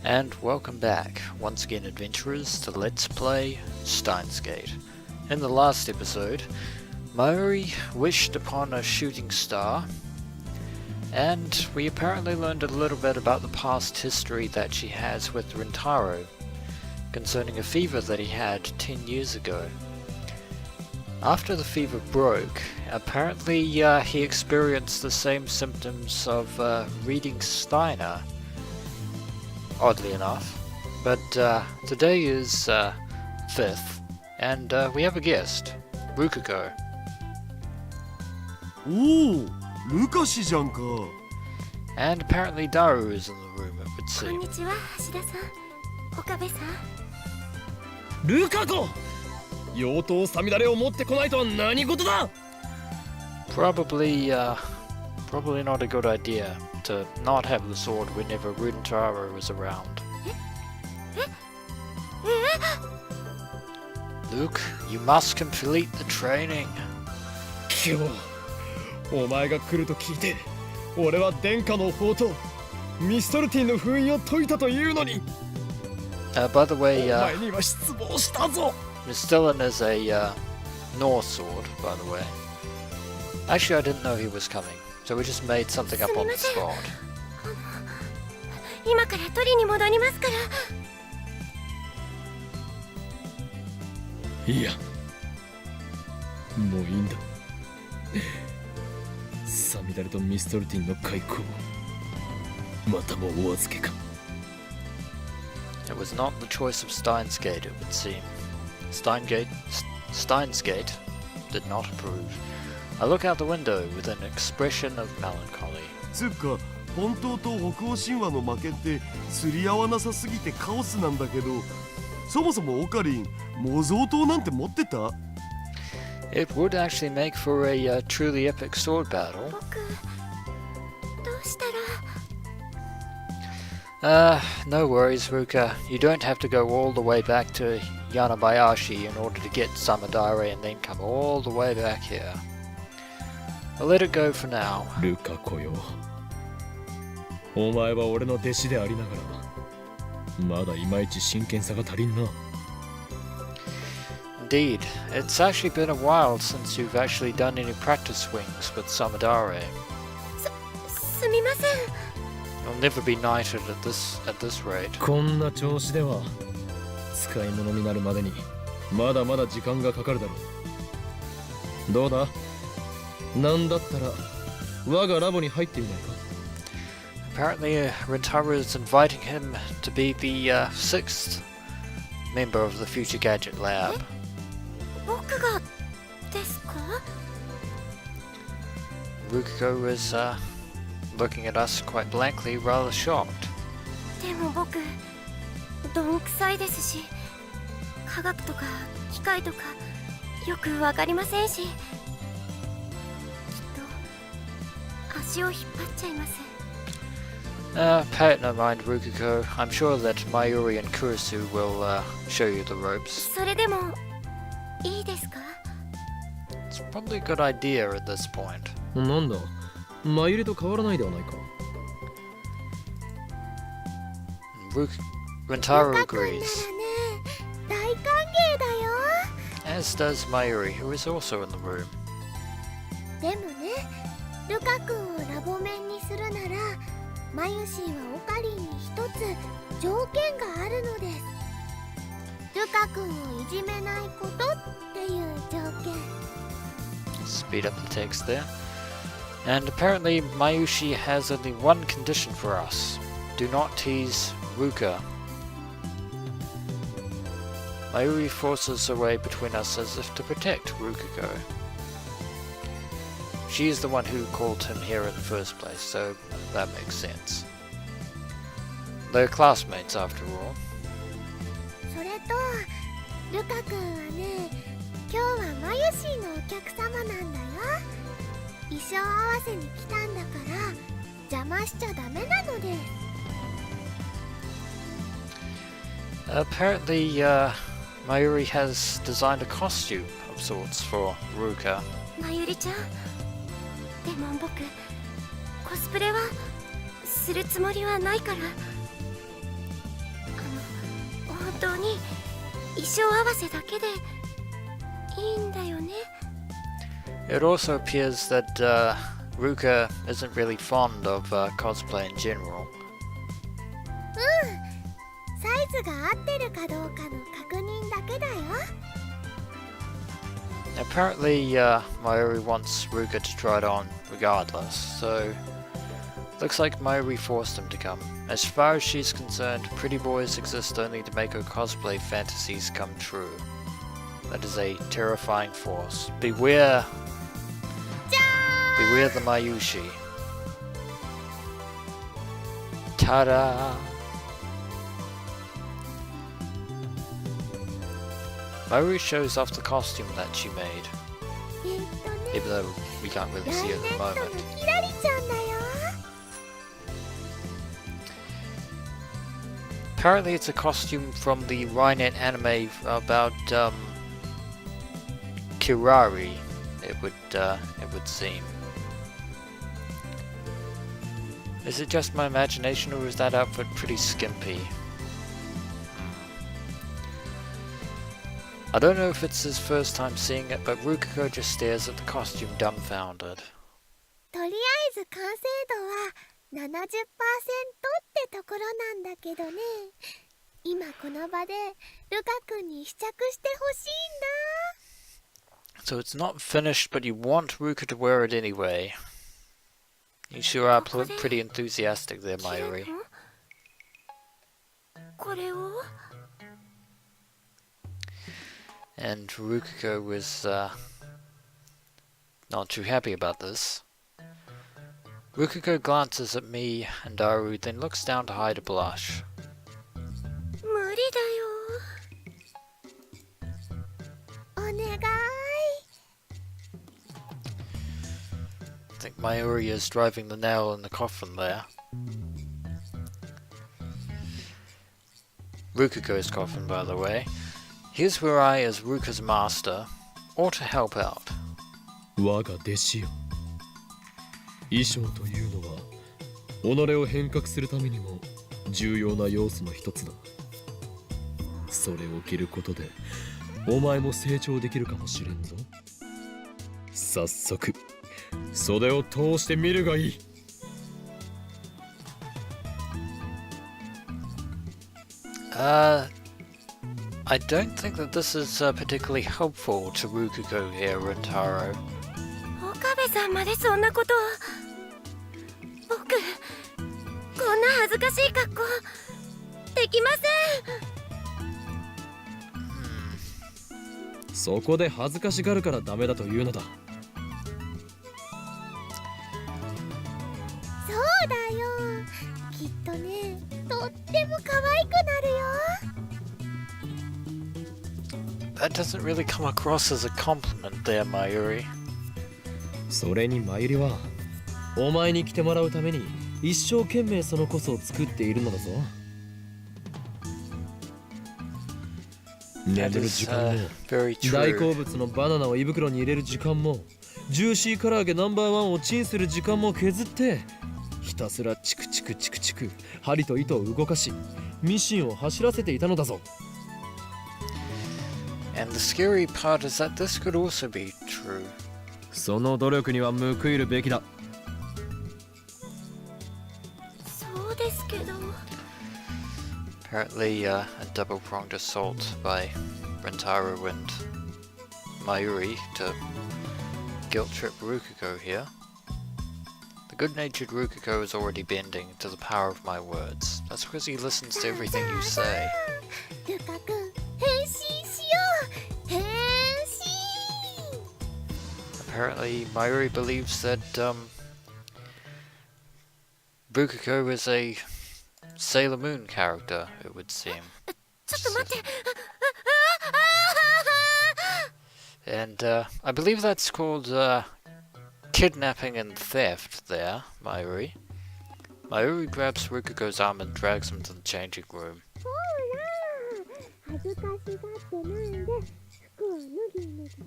And welcome back, once again adventurers, to Let's Play Steins. In the last episode, Mayuri wished upon a shooting star, and we apparently learned a little bit about the past history that she has with Rintaro, concerning a fever that he had 10 years ago. After the fever broke, apparently he experienced the same symptoms of reading Steiner, oddly enough. But today is 5th, and we have a guest, Rukako. Oh, Rukaじゃんか. And apparently Daru is in the room, it would seem. Konnichiwa, Hashida-san. Okabe-san. Rukako! 妖刀サミダレを持ってこないとは何事だ? Probably not a good idea to not have the sword whenever Rintaro is around. Luke, you must complete the training. 今日お前が来ると聞いて俺は殿下の宝刀ミストルティンの封印を解いたというのに By the way, お前には失望したぞ Mistillin is a Norse sword, by the way. Actually, I didn't know he was coming, so we just made something up on the spot. 今から取りに戻りますから。いやもういいんだサミダレとミストルティンの開口またもお預けか It was not the choice of Steins, it would seem. Steins did not approve. I look out the window with an expression of melancholy. つうか本当と北欧神話の負けって釣り合わなさすぎてカオスなんだけどそもそもオカリン模造刀なんて持ってた It would actually make for a truly epic sword battle. 僕どうしたら No worries, Ruka. You don't have to go all the way back to Yanabayashi in order to get Samidare and then come all the way back here. I'll let it go for now. Rukakoよお前は俺の弟子でありながらまだいまいち真剣さが足りんな Indeed, it's actually been a while since you've actually done any practice swings with Samidare. すみません You'll never be knighted at this rate. こんな調子では使い物になるまでにまだまだ時間がかかるだろうどうだなんだったら我がラボに入ってみないか Apparently, Rintaro is inviting him to be the 6th member of the Future Gadget Lab. 僕がですか Rukako is looking at us quite blankly, rather shocked. でも僕どんくさいですし科学とか機械とかよくわかりませんしきっと足を引っ張っちゃいます Pay it no mind, Rukako. I'm sure that Mayuri and Kurisu will show you the ropes. それでもいいですか It's probably a good idea at this point. なんだマユリと変わらないではないか Rintaro agrees, 大歓迎だよ as does Mayuri, who is also in the room. でもねルカ君をラボ面にするならマユシーはオカリンに一つ条件があるのですルカ君をいじめないことっていう条件 Speed up the text there. And apparently Mayushi has only one condition for us. Do not tease Ruka. Mayuri forces her way between us as if to protect Rukako. She is the one who called him here in the first place, so that makes sense. They're classmates after all. それとルカ君はね今日はマユシーのお客様なんだよ衣装合わせに来たんだから邪魔しちゃダメなのです Apparently, Mayuri has designed a costume of sorts for Ruka. マユリちゃんでも僕コスプレはするつもりはないから当に衣装合わせだけでいいんだよね。 It also appears that Ruka isn't really fond of cosplay in general. サイズが合ってるかどうかの確認だけだよ。 Apparently, Mayuri wants Ruka to try it on regardless, so looks like Mayuri forced him to come. As far as she's concerned, pretty boys exist only to make her cosplay fantasies come true. That is a terrifying force. Beware the Mayushi. Ta-da! Mayuri shows off the costume that she made, even though we can't really see it at the moment. キラリちゃんだよ。 Apparently it's a costume from the Rynet anime about Kirari, it would seem. Is it just my imagination, or is that outfit pretty skimpy? I don't know if it's his first time seeing it, but Rukako just stares at the costume dumbfounded. とりあえず完成度は 70% ってところなんだけどね。今この場でルカ君に試着してほしいんだ。 So it's not finished, but you want Ruka to wear it anyway. You sure are pretty enthusiastic there, Mayuri. これを And Rukako was not too happy about this. Rukako glances at me and Daru, then looks down to hide a blush. 無理だよ。お願い。 I think Mayuri is driving the nail in the coffin there. Rukako's coffin, by the way. Here's where I, as Ruka's master, ought to help out. 我が弟子よ。衣装というのは己を変革するためにも重要な要素の一つだ。それを着ることでお前も成長できるかもしれんぞ。早速袖を通してみるがいい。I don't think that this is particularly helpful to Rukako here, Rintaro. 岡部さんまでそんなことを。僕こんな恥ずかしい格好できません。そこで恥ずかしがるからダメだというのだ。そうだよ。きっとね、とっても可愛くなるよ。 That doesn't really come across as a compliment there, Mayuri. それにマユリはお前に来てもらうために一生懸命そのコスを作っているのだぞ。眠る時間も、大好物のバナナを胃袋に入れる時間も、ジューシー唐揚げナンバーワンをチンする時間も削って、ひたすらチクチクチクチク針と糸を動かし、ミシンを走らせていたのだぞ。And the scary part is that this could also be true. その努力には報いるべきだ。そうですけど。 Apparently, a double-pronged assault by Rintaro and Mayuri to guilt-trip Rukako here. The good-natured Rukako is already bending to the power of my words. That's because he listens to everything you say. ルカ君、変身しよう。変身。 Apparently, Mayuri believes that Rukako is a Sailor Moon character, it would seem. ちょっと待って。 And I believe that's called kidnapping and theft there, Mayuri. Mayuri grabs Rukako's arm and drags him to the changing room. 恥ずかしがってないで服を脱ぎ脱ぎして。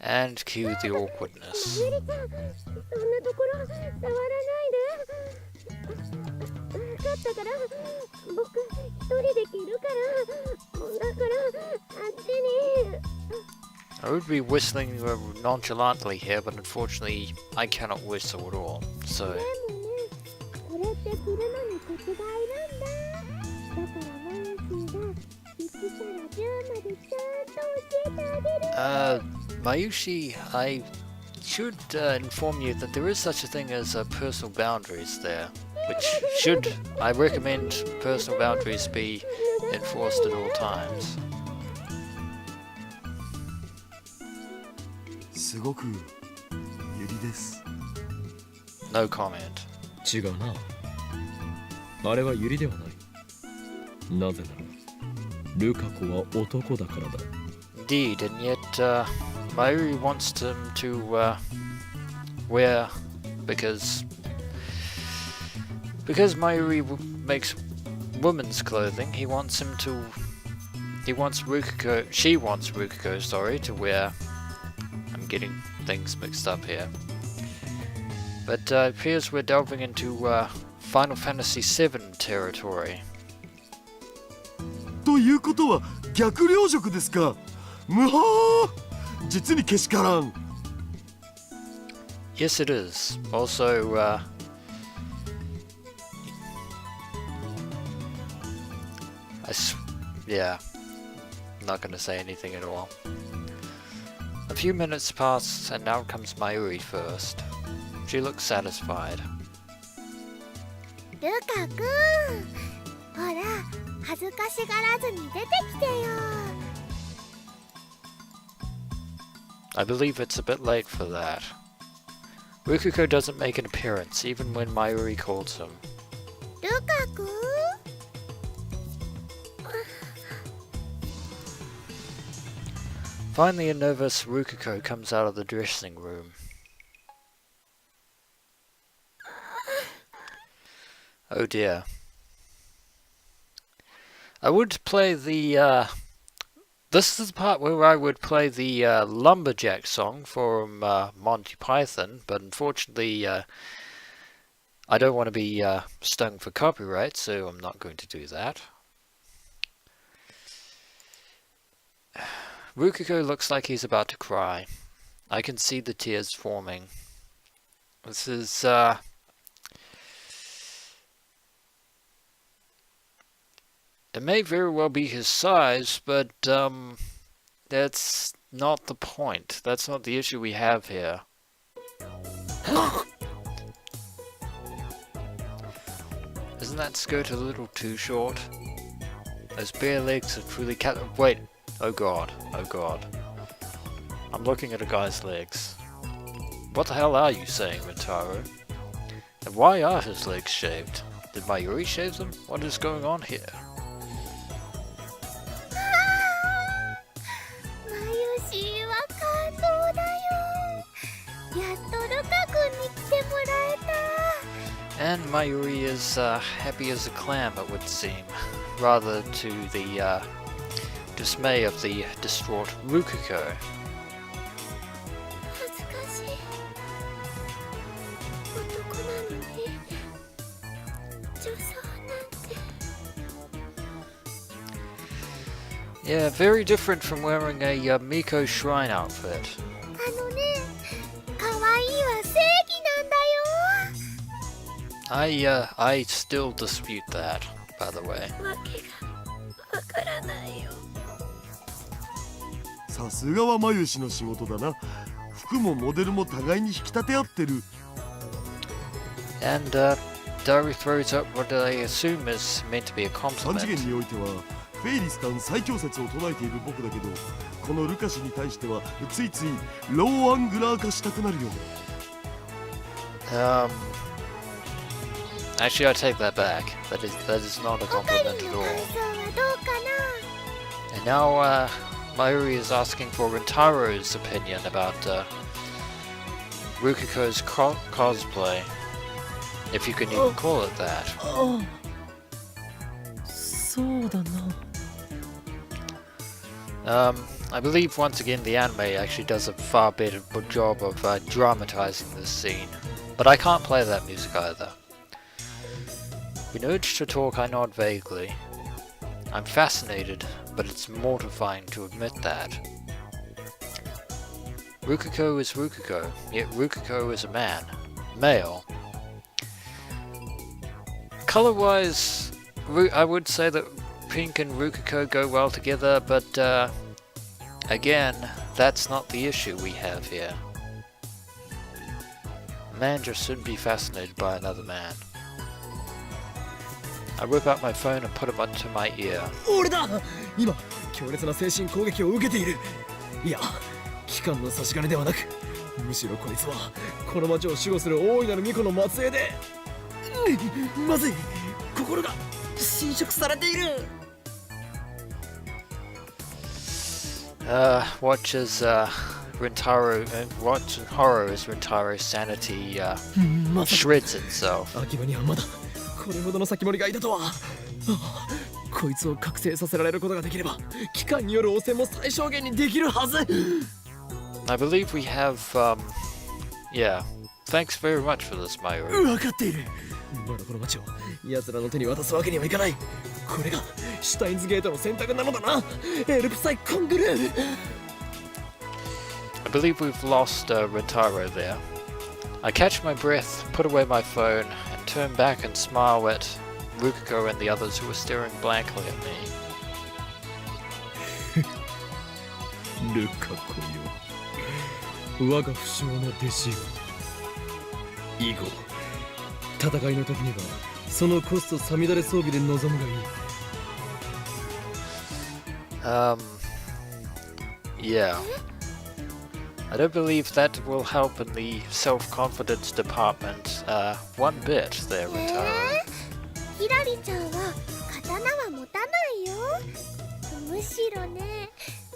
And cue the awkwardness. マユリちゃん、そんなところ触らないで。分かっったから僕一人で着るからだからあっちに I would be whistling nonchalantly here, but unfortunately I cannot whistle at all, so... でもねこれって着るのにコツがいるんだだからマヨシーが1から10までちゃんと教えてあげる Mayushi, I should inform you that there is such a thing as personal boundaries there, which should, I recommend personal boundaries be enforced at all times. すごくユリです。 No comment. 違うな。あれはユリではない。なぜならルカ子は男だからだ。 Indeed, and yet Mayuri wants him to wear because Mayuri makes women's clothing. She wants Rukako, sorry, to wear. I'm getting things mixed up here. But it appears we're delving into Final Fantasy VII territory. ということは逆領辱ですか。むはー実にけしからん。 Yes, it is. Also, yeah, not going to say anything at all. A few minutes pass, and now comes Mayuri first. She looks satisfied. ルカくんほら恥ずかしがらずに出てきてよ I believe it's a bit late for that. Rukako doesn't make an appearance, even when Mayuri calls him. ルカくん Finally, a nervous Rukako comes out of the dressing room. Oh dear. I would play the, this is the part where I would play the Lumberjack song from Monty Python, but unfortunately I don't want to be stung for copyright, so I'm not going to do that. Rukako looks like he's about to cry. I can see the tears forming. This is, it may very well be his size, but that's not the point. That's not the issue we have here. Isn't that skirt a little too short? Those bare legs are truly wait. Oh god. Oh god. I'm looking at a guy's legs. What the hell are you saying, Rintaro? And why are his legs shaved? Did Mayuri shave them? What is going on here? マユシーは感動だよやっとルカくんに来てもらえた And Mayuri is happy as a clam, it would seem, rather to the dismay of the distraught Rukako. 恥ずかしい男なのに女装なんて Yeah, very different from wearing a Miko shrine outfit. あのね可愛いは正義なんだよ I still dispute that, by the way. わけがわからないよさすがはマユシの仕事だな。服もモデルも互いに引き立て合ってる。 And Dari throws up what I assume is meant to be a 三 compliment. 次元においてはフェイリスタン最強説を唱えている僕だけど、このルカシに対してはついついローアングラー化したくなるよ。 Actually, I take that back. That is not a オカ compliment リン at の all. 感想はどうか And now Mayuri is asking for Rintaro's opinion about Rukako's cosplay, if you can even call it that. ああそうだな I believe once again the anime actually does a far better job of dramatizing this scene, but I can't play that music either. When urged to talk, I nod vaguely. I'm fascinated, but it's mortifying to admit that. Rukako is Rukako, yet Rukako is a man. Male. Color-wise, I would say that pink and Rukako go well together, but again, that's not the issue we have here. A man just shouldn't be fascinated by another man. I whip out my phone and put it onto my ear. 俺だ今強烈な精神攻撃を受けているいや機関の差し金ではなくむしろこいつはこの町を守護する大いなる巫女の末裔でまずい心が侵食されている Watch as Rintaro, watch horror as Rintaro's sanity shreds itself. 秋葉にはまだこれほどの先森がいたとはこいつを覚醒させられることができれば機関による汚染も最小限にできるはず I believe we have, yeah. Thanks very much for this, Mayuri. 分かっているまだこの町を奴らの手に渡すわけにはいかないこれがシュタインズゲートの選択なのだなエルプサイコングルー I believe we've lost Rintaro there. I catch my breath, put away my phone, and turn back and smile at Rukako and the others who are staring blankly at me. ルカコよ我が不肖の弟子よ以後戦いの時にはそのコストサミダレ装備で臨むがいい Yeah. I don't believe that will help in the self-confidence department one bit there, Rintaro. ひらりちゃんは刀は持たないよむしろね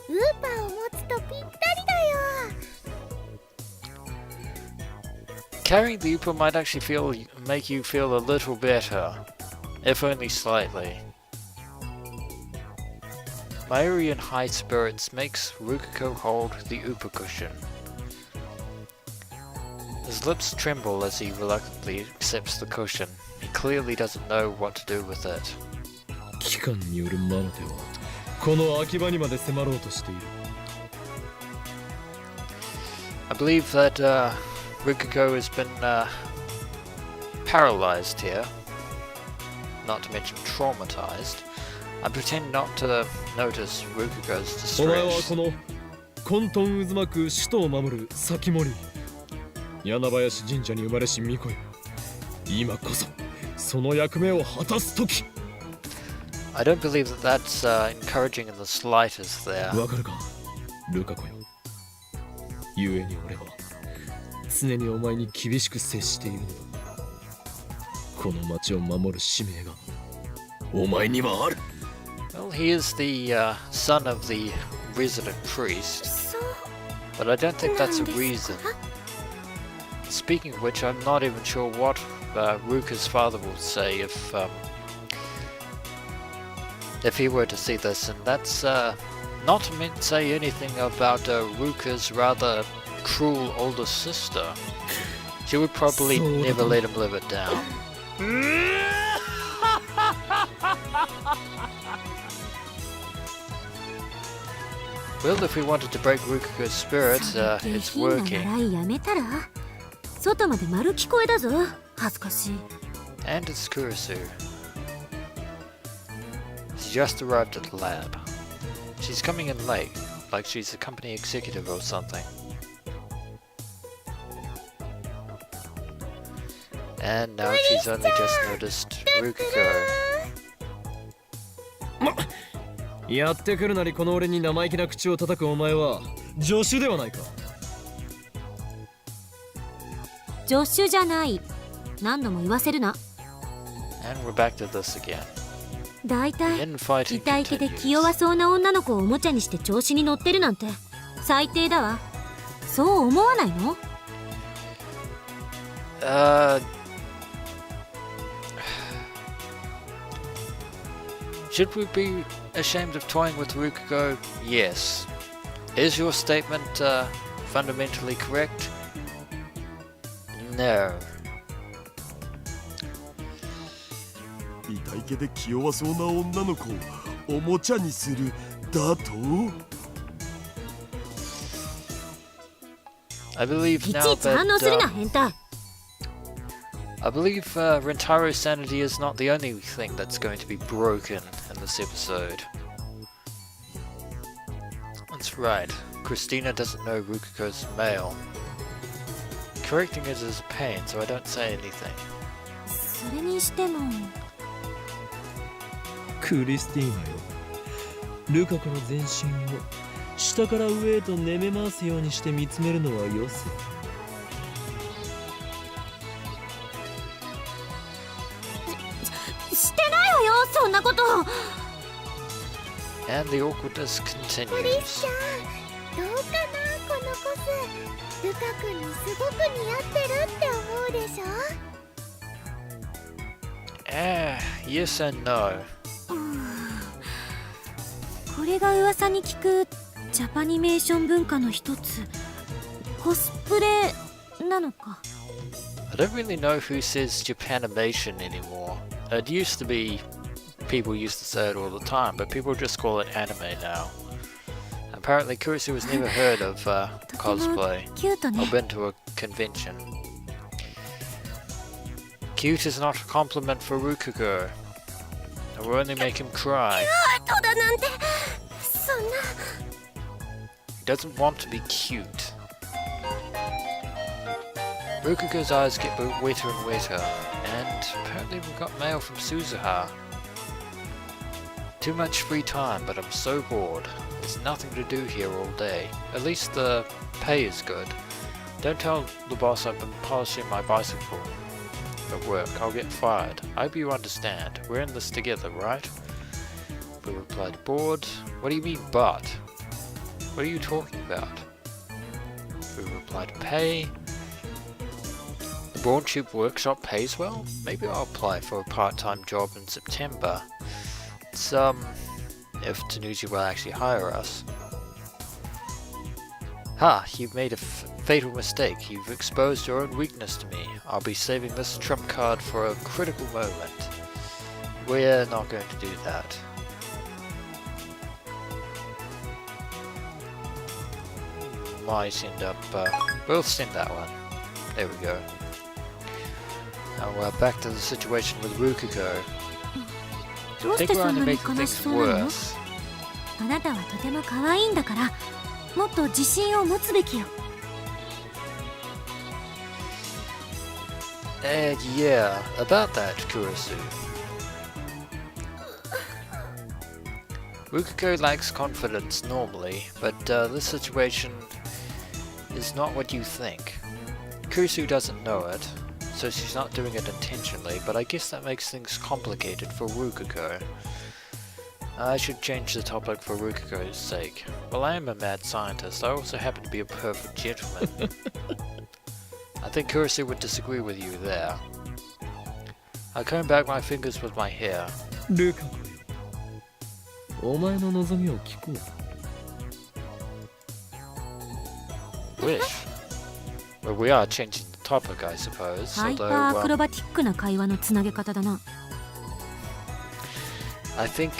ウーパーを持つとぴったりだよ Carrying the Upa might actually make you feel a little better, if only slightly. Mayuri in high spirits makes Rukako hold the Upa cushion. His lips tremble as he reluctantly accepts the cushion. He clearly doesn't know what to do with it. 機関による魔の手はこの秋葉にまで迫ろうとしている I believe that Rukako has been paralyzed here, not to mention traumatized. I pretend not to notice Rukako's お前は distress. この混沌渦巻く首都を守る先森柳林神社に生まれし巫女よ今こそその役目を果たす時 I don't believe that that's encouraging in the slightest there. わかるかルカコよ故に俺は常にお前に厳しく接しているのだこの町を守る使命がお前にはある Well, he is the son of the resident priest, そう but I don't think なん that's で a す reason. か Speaking of which, I'm not even sure what Ruka's father will say if he were to see this, and that's not to say anything about Ruka's rather cruel older sister. She would probably So- never let him live it down. Well, if we wanted to break Rukako's spirit, 下 it's 品な working. 習いやめたら外まで丸聞こえだぞ恥ずかしい And it's Kurisu. She just arrived at the lab. She's coming in late, like she's a company executive or something. And now she's only just noticed Rukako. やってくるなりこの俺に生意気な口を叩くお前は助手ではないか助手じゃない何度も言わせるな And we're back to this again. だいたい Infighting 痛い手で continues. 気弱そうな女の子をおもちゃにして調子に乗ってるなんて最低だわそう思わないの Should we be ashamed of toying with Rukako? Yes. Is your statement fundamentally correct? No. い体型で気弱そうな女の子をおもちゃにするだと I believe いち now いち反応 that するな変態。 I believe Rentaro's sanity is not the only thing that's going to be broken in this episode. That's right. Christina doesn't know Rukako's male. Correcting it is a pain, so I don't say anything. それにしてもクリスティーナよ、ルカ子の全身を下から上へと寝め回すようにして見つめるのはよせ。してないわよそんなこと。 And the awkwardness クリ continues. スちゃん、どうかなこのコス。ルカ君にすごく似合ってるって思うでしょ。Yes and no. これが噂に聞くジャパニメーション文化の一つ、コスプレなのか。 I don't really know who says Japanimation anymore. It used to be people used to say it all the time, but people just call it anime now. Apparently Kurisu has never heard of とても cosplay キュート or ね。 been to a convention. Cute is not a compliment for Rukako. It will only make him cry. とだなんてそんな。 He doesn't want to be cute. Rukako's eyes get wetter and wetter, and apparently we got mail from Suzuha. Too much free time, but I'm so bored. There's nothing to do here all day. At least the pay is good. Don't tell the boss I've been polishing my bicycle at work. I'll get fired. I hope you understand. We're in this together, right? We replied, bored? What do you mean, but? What are you talking about? We replied, pay? The Braunship workshop pays well? Maybe I'll apply for a part-time job in September. It's, if Tanuji will actually hire us. Ha! You've made a fatal mistake. You've exposed your own weakness to me. I'll be saving this trump card for a critical moment. We're not going to do that. Might end up, we'll send that one. There we go. Now back to the situation with Rukako. どう I し think て we're そん only なに making 悲し things そうなの？ worse. あなたはとても可愛いんだから、もっと自信を持つべきよ。 Yeah, about that, Kurisu. Rukako lacks confidence normally, but this situation is not what you think. Kurisu doesn't know it, so she's not doing it intentionally, but I guess that makes things complicated for Rukako. I should change the topic for Rukako's sake. While I am a mad scientist, I also happen to be a perfect gentleman. I think Kurisu would disagree with you there. I comb back my fingers with my hair. ルカ子よ、お前の望みを聞こう。 Wish. Well, we are changing the topic, I suppose. ハイパー Although, アクロバティックな会話のつなげ方だな。 I think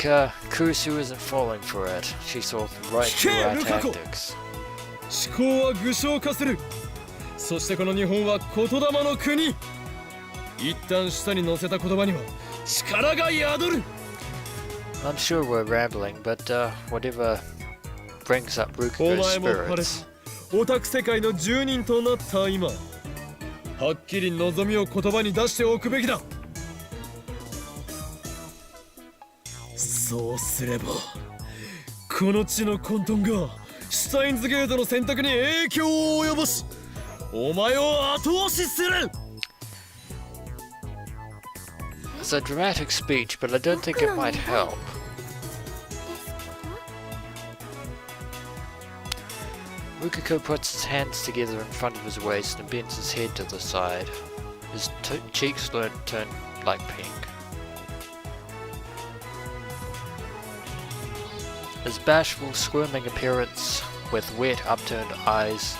Kurisu isn't falling for it. She saw right through our Rukako! tactics. 思考は具象化する。そしてこの日本は言霊の国。一旦舌に乗せた言葉には力が宿る。 I'm sure we're rambling, but whatever brings up お Rukako's 前も晴れ spirits. オタク世界の住人となった今、はっきり望みを言葉に出しておくべきだ。そうすればこの地の混沌がシュタインズゲートの選択に影響を及ぼし、お前を後押しする。 It's a dramatic speech, but I don't think it might help. Rukako puts his hands together in front of his waist and bends his head to the side. His cheeks turn like pink. His bashful, squirming appearance with wet, upturned eyes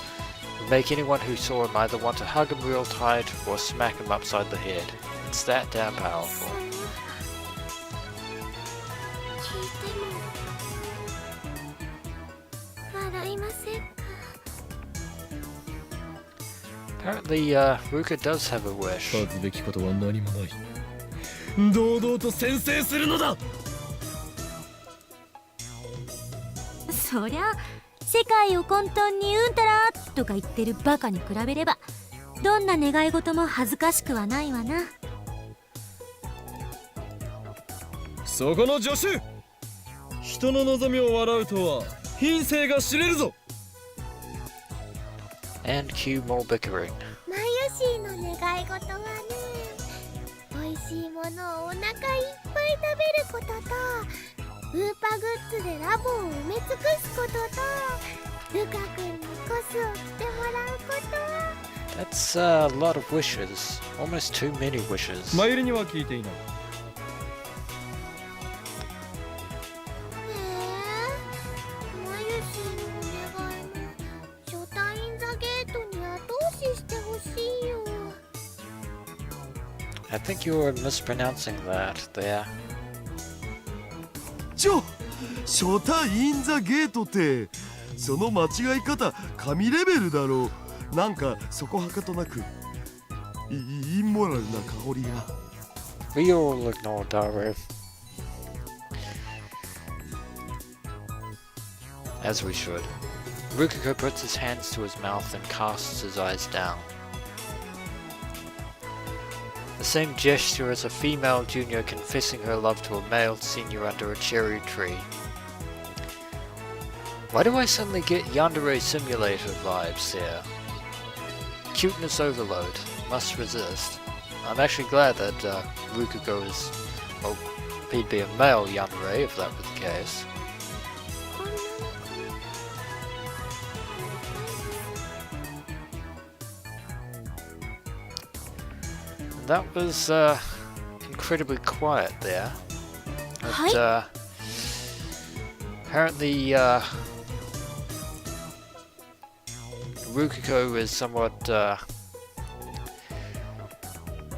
would make anyone who saw him either want to hug him real tight or smack him upside the head. It's that damn powerful. 聞いても笑いませんか？ Apparently, Ruka does have a wish. 恥ずべきことは何もない。堂々と宣誓するのだ。そりゃ世界を混沌にうんたらとか言ってるバカに比べればどんな願い事も恥ずかしくはないわな。そこの助手、人の望みを笑うとは品性が知れるぞ。 And cue more bickering. マユシーの願い事はね、美味しいものをお腹いっぱい食べることと、ウーパグッズでラボを埋め尽くすことと、ルカ君にコスを着てもらうこと。 That's a lot of wishes. Almost too many wishes. マユリには聞いていない。マユシーの願いもショタインザゲートに後押ししてほしいよ。 I think you're mispronouncing that there. ショタインザゲートって、その間違い方神レベルだろう。なんかそこはかとなくインモラルな香りが。 We all ignore Daru. As we should. Rukako puts his hands to his mouth and casts his eyes down. The same gesture as a female junior confessing her love to a male senior under a cherry tree. Why do I suddenly get Yandere Simulator vibes here? Cuteness overload. Must resist. I'm actually glad that Rukako is... well, he'd be a male Yandere if that were the case. That was incredibly quiet there. But, apparently Rukako is somewhat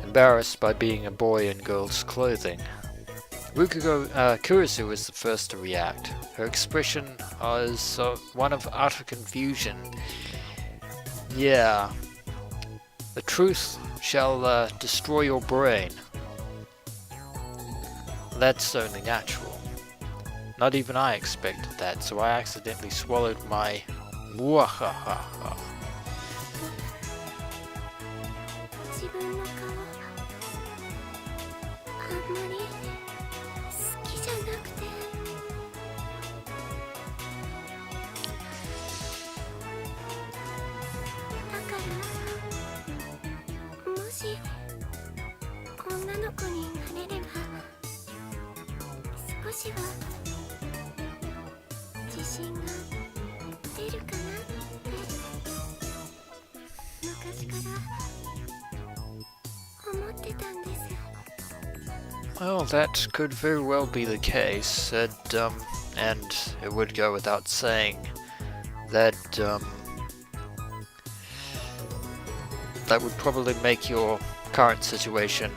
embarrassed by being a boy in girls' clothing. Kurisu is the first to react. Her expression is one of utter confusion. Yeah. The truth shall destroy your brain. That's only natural. Not even I expected that, so I accidentally swallowed my muahaha. 自分の顔あんまり好きじゃなくて。だからもし女の子になれれば少しは自信が出るかなって昔から思ってたんです。 Well, that could very well be the case, and it would go without saying that that would probably make your current situation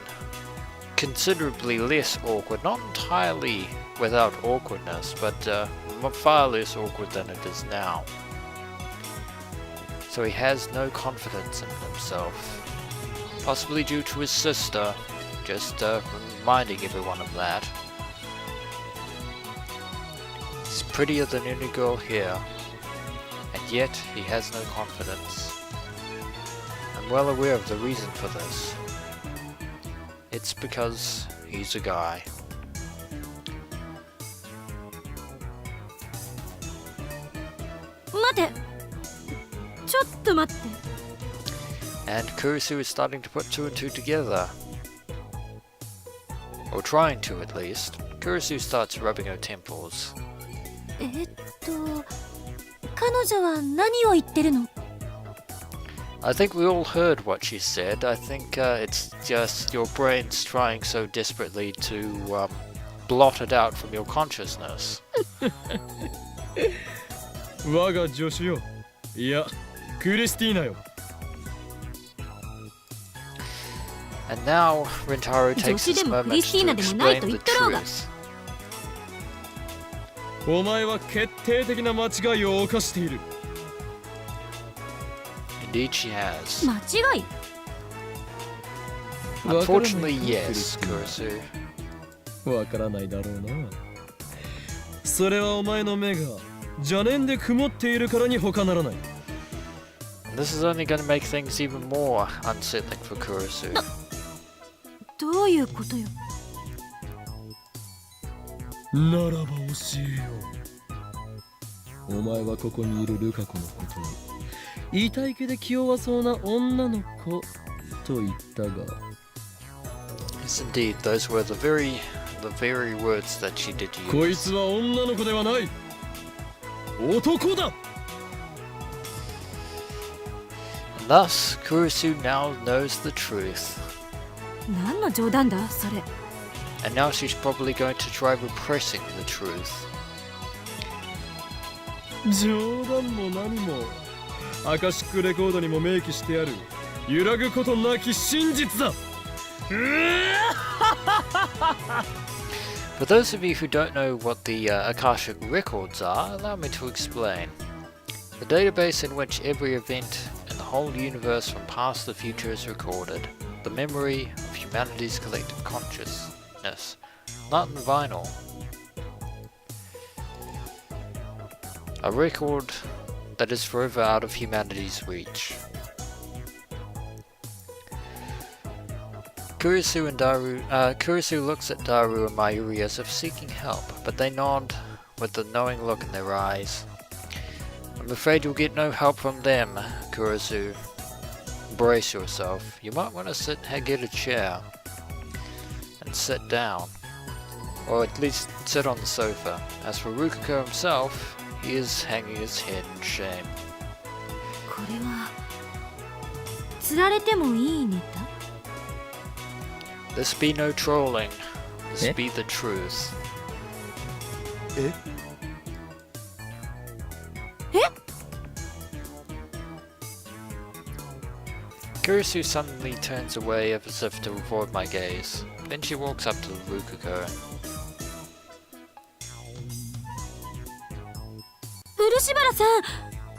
considerably less awkward. Not entirely without awkwardness, but far less awkward than it is now. So he has no confidence in himself, possibly due to his sister. Just reminding everyone of that. He's prettier than any girl here, and yet he has no confidence. I'm well aware of the reason for this. It's because he's a guy. 待て、ちょっと待って。 And Kurisu is starting to put two and two together. Or trying to, at least. Kurisu starts rubbing her temples. 彼女は何を言ってるの？ I think we all heard what she said. I think it's just your brain's trying so desperately to blot it out from your consciousness. 我が助手よ。いや、クリスティーナよ。 And now Rintaro takes this moment to explain the truth. お前は決定的な間違いを犯している。 Indeed she has. 間違い？ Unfortunately, yes, Kurisu. わからないだろうな。それはお前の目が邪念で曇っているからに他ならない。 This is only going to make things even more unsettling for Kurisu. どういうことよ。ならば教えよう。お前はここにいるルカ子のことを痛い毛で気弱そうな女の子と言ったが。 Yes, indeed, those were the very words that she did こい use. つは女の子ではない。男だ。 And thus, Kurisu now knows the truth. 何の冗談だそれ。 And now she's probably going to try repressing the truth. 冗談も何もアカシックレコードにも明記してある揺らぐことなき真実だ。 For those of you who don't know what the Akashic records are, allow me to explain. The database in which every event in the whole universe from past to future is recorded. The memory of humanity's collective consciousness. Not in vinyl. A record that is forever out of humanity's reach. Kurisu looks at Daru and Mayuri as if seeking help, but they nod with a knowing look in their eyes. I'm afraid you'll get no help from them, Kurisu. Brace yourself. You might want to get a chair and sit down, or at least sit on the sofa. As for Rukako himself, he is hanging his head in shame. これは釣られてもいいネタ？ This be no trolling. This Eh? be the truth. え Kurisu suddenly turns away as if to avoid my gaze. Then she walks up to Rukako. 漆原さん、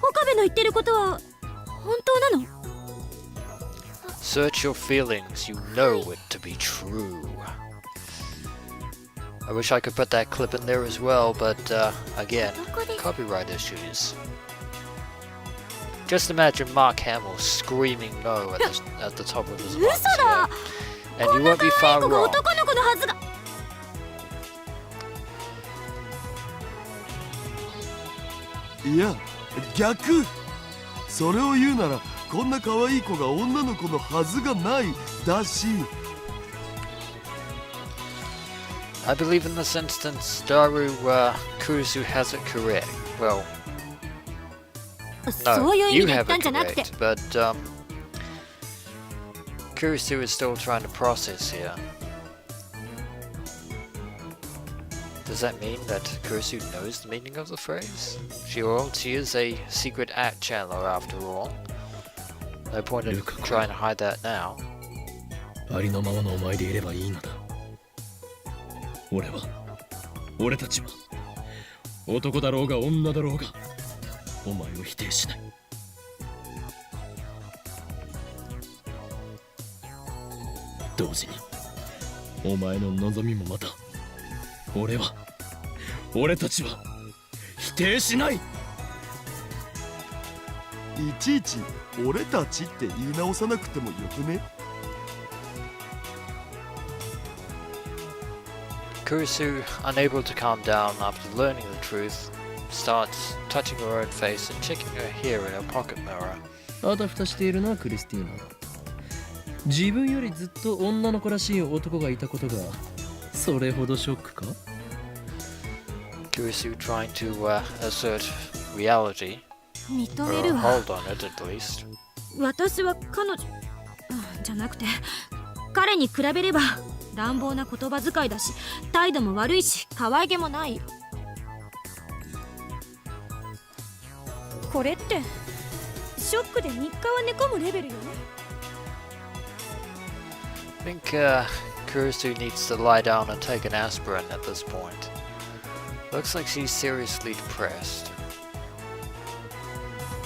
岡部の言ってることは本当なの？ Search your feelings, you know it to be true. I wish I could put that clip in there as well, but again, copyright issues. Just imagine Mark Hamill screaming no at the top of his lungs here. And you won't be far 子が wrong. 男の子のはずが。いや逆。それを言うならこんな可愛い子が女の子のはずがないだし。 I believe in this instance, Daru Kurisu has it correct. Well, そ no, ういう意 you 味で言っ have たん it じゃなくて。 correct, but Kurisu is still trying to process here. Does that mean that Kurisu knows the meaning of the phrase? She is a secret act channeler after all. No point in trying to hide that now. ありのままのお前でいればいいのだ。俺たちは男だろうが女だろうがお前を否定しない。同時にお前の望みもまた俺たちは否定しない。いちいち俺たちって言い直さなくてもよくね。 Kurisu, unable to calm down after learning the truth, starts touching her own face and checking her hair in her pocket mirror. あたふたしているなクリスティーナ。自分よりずっと女の子らしい男がいたことがそれほどショックか？ Kurisu trying to assert reality, 認 or めるわ。 hold on it at least. 私は彼女じゃなくて彼に比べれば乱暴な言葉遣いだし態度も悪いし可愛げもない。これってショックで3日は寝込むレベルよ。 I think Kurisu needs to lie down and take an aspirin at this point. Looks like she's seriously depressed.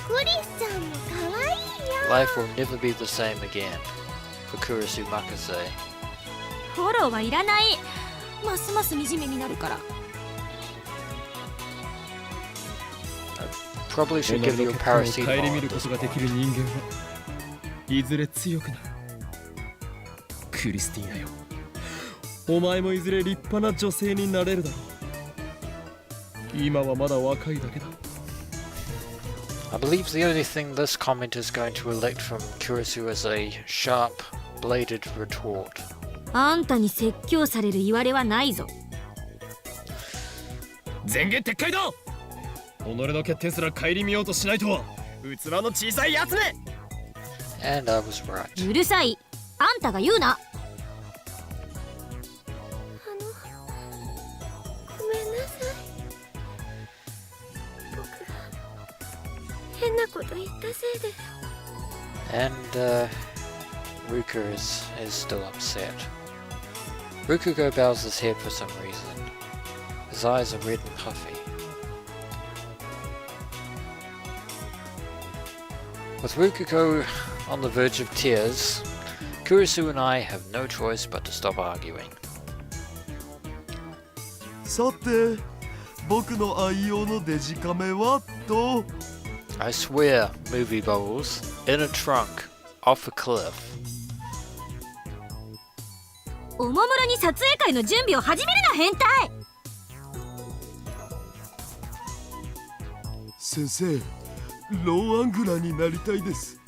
クリスちゃんも可愛いよ。 Life will never be the same again for Kurisu Makase. フォローはいらない。ますます惨めになるから。 Probably 己 should の give you a 結果を顧 paracetamol み at るこ this とがで point. きる人間はいずれ強くなる。クリスティーナよ、お前もいずれ立派な女性になれるだろう。今はまだ若いだけだ。 I believe the only thing this comment is going to elect from Kurisu is a sharp, bladed retort. あんたに説教される言われはないぞ。前言撤回だ。己の欠点すら顧みようとしないとは器の小さいやつめ。 And I was right. うるさい。あんたが言うな。ごめんなさい。僕が変なこと言ったせいで。 And Ruka is still upset. Rukako bows his head for some reason. His eyes are red and puffy. With Rukako on the verge of tears, Kurisu and I have no choice but to stop arguing. さて僕の愛用のデジカメはと。 I swear, movie bubbles, in a trunk, off a cliff. おもむろに撮影会の準備を始めるな、変態。先生、ローアングラーになりたいです。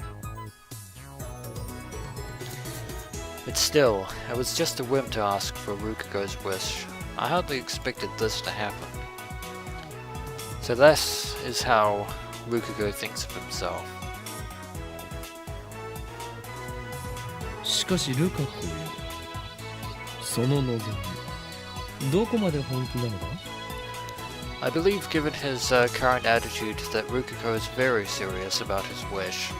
But still, it was just a whim to ask for Rukako's wish. I hardly expected this to happen. So this is how Rukako thinks of himself. しかしルカ子よ、その望みどこまで本気なのだ。 I believe, given his current attitude, that Rukako is very serious about his wish.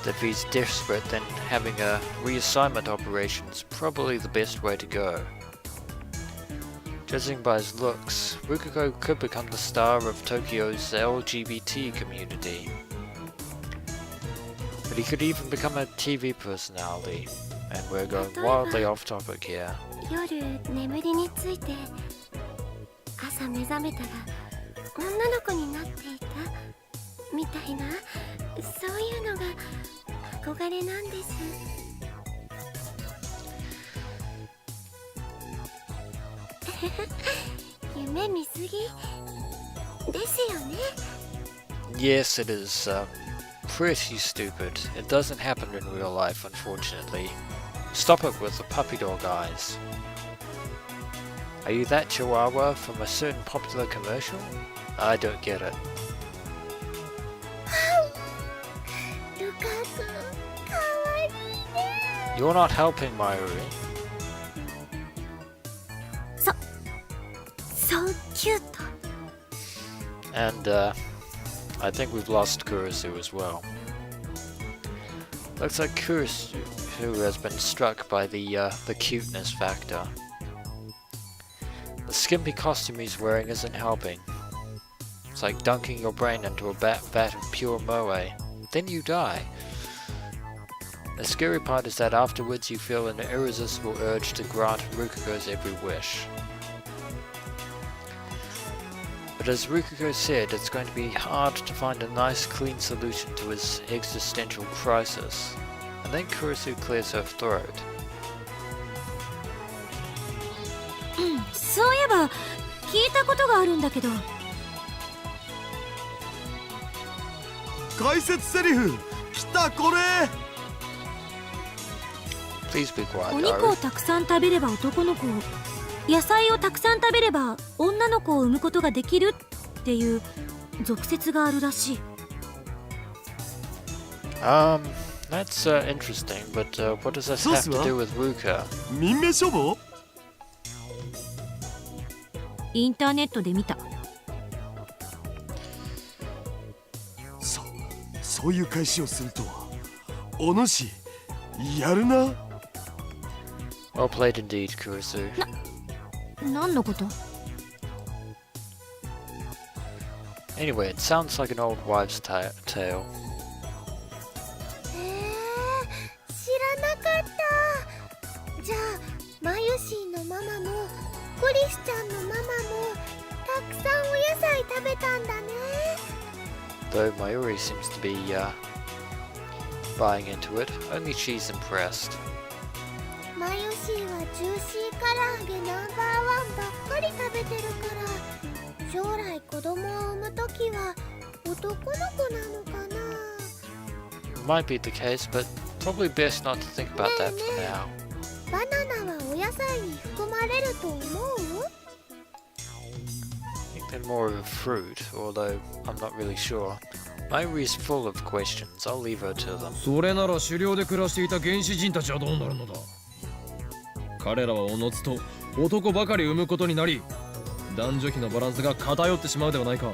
That if he's desperate, then having a reassignment operation is probably the best way to go. Judging by his looks, Rukako could become the star of Tokyo's LGBT community. But he could even become a TV personality. And we're going wildly off topic here. 夜眠りについて朝目覚めたら女の子になっていたみたいな、そういうのが憧れなんです。夢見すぎですよね。 Yes, it is pretty stupid. It doesn't happen in real life, unfortunately. Stop it with the puppy dog eyes. Are you that chihuahua from a certain popular commercial? I don't get it. ルカ君、かわいいね。 You're not helping, Mayuri. So cute. And I think we've lost Kurisu as well. Looks like Kurisu has been struck by the cuteness factor. The skimpy costume he's wearing isn't helping. It's like dunking your brain into a vat of pure moe. Then you die. The scary part is that afterwards you feel an irresistible urge to grant Rukako's every wish. But as Rukako said, it's going to be hard to find a nice clean solution to his existential crisis. And then Kurisu clears her throat. そういえば聞いたことがあるんだけど。解説セリフ来たこれ。 Please be quiet, お肉を Daru. たくさん食べれば男の子を、野菜をたくさん食べれば女の子を産むことができるっていう俗説があるらしい。That's interesting, but what does this have to do with Ruka? 民名書房？インターネットで見た。そういう返しをするとは。お主やるな。 Well played indeed, Kurisu. 何のこと？ Anyway, it sounds like an old wives' tale. 知らなかった。じゃあマユシーのママもクリスちゃんのママもたくさんお野菜食べたんだね。 Though Mayuri seems to be buying into it, only she's impressed. マユシーはジューシー唐揚げナンバーワンばっかり食べてるから、将来子供を産むときは男の子なのかな。 Might be the case, but probably best not to think about that for now. バナナはお野菜に含まれると思う？ I think they're more of a fruit, although I'm not really sure. Mayuri's full of questions. I'll leave her to them. それなら狩猟で暮らしていた原始人たちはどうなるのだ。彼らはおのずと男ばかり産むことになり、男女比のバランスが偏ってしまうではないか。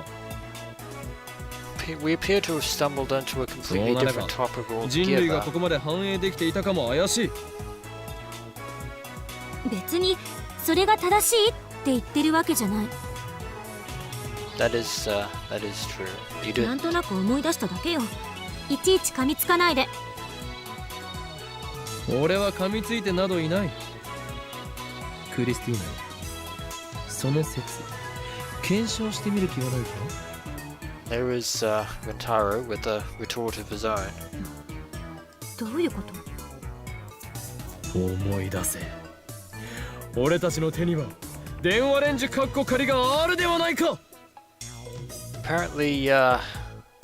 We appear to have stumbled into a completely different topic 人類が altogether. ここまで反映できていたかも怪しい。別にそれが正しいって言ってるわけじゃない。 That is true. You なん did. となく思い出しただけよ。いちいち噛みつかないで。俺は噛みついてなどいない。クリスティーナ、その説検証してみる気はないか？ There is Rentaro with a retort of his own. どういうこと？思い出せ。俺たちの手には電話レンジカッコ仮があるではないか。 Apparently, 電話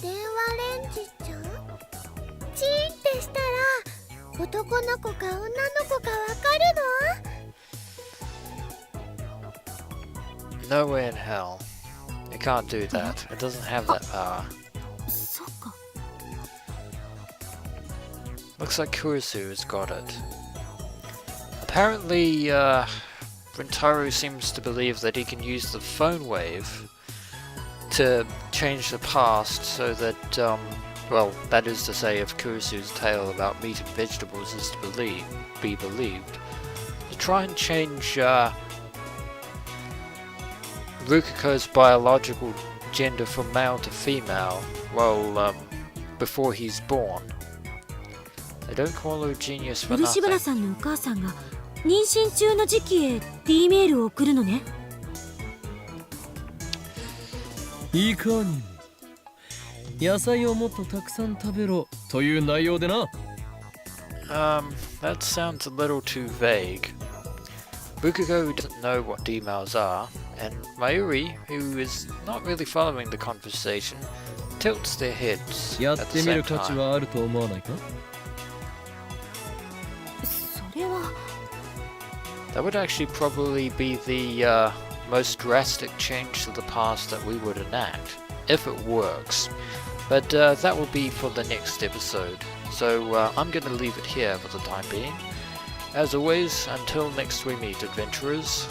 レンジちゃん？チーンってしたら男の子か女の子かわかるの？ no way in hell. It can't do that. It doesn't have that power. そっか。 Looks like Kurisu has got it. Apparently, Rentaro seems to believe that he can use the phone wave to change the past so that, well, that is to say, if Kurisu's tale about meat and vegetables is to be believed, to try and change Rukako's biological gender from male to female, well, before he's born. They don't call her a genius for 漆 nothing. 原さんのお母さんが妊娠中の時期へ D メールを送るのね。いかにも野菜をもっとたくさん食べろという内容でな。That sounds a little too vague. Rukako doesn't know what D-mails are, and Mayuri, who is not really following the conversation, tilts their heads やっ at て the み same る価値 time. はあると思わないか？それは That would actually probably be the most drastic change to the past that we would enact, if it works. But that will be for the next episode. So I'm going to leave it here for the time being. As always, until next we meet, adventurers,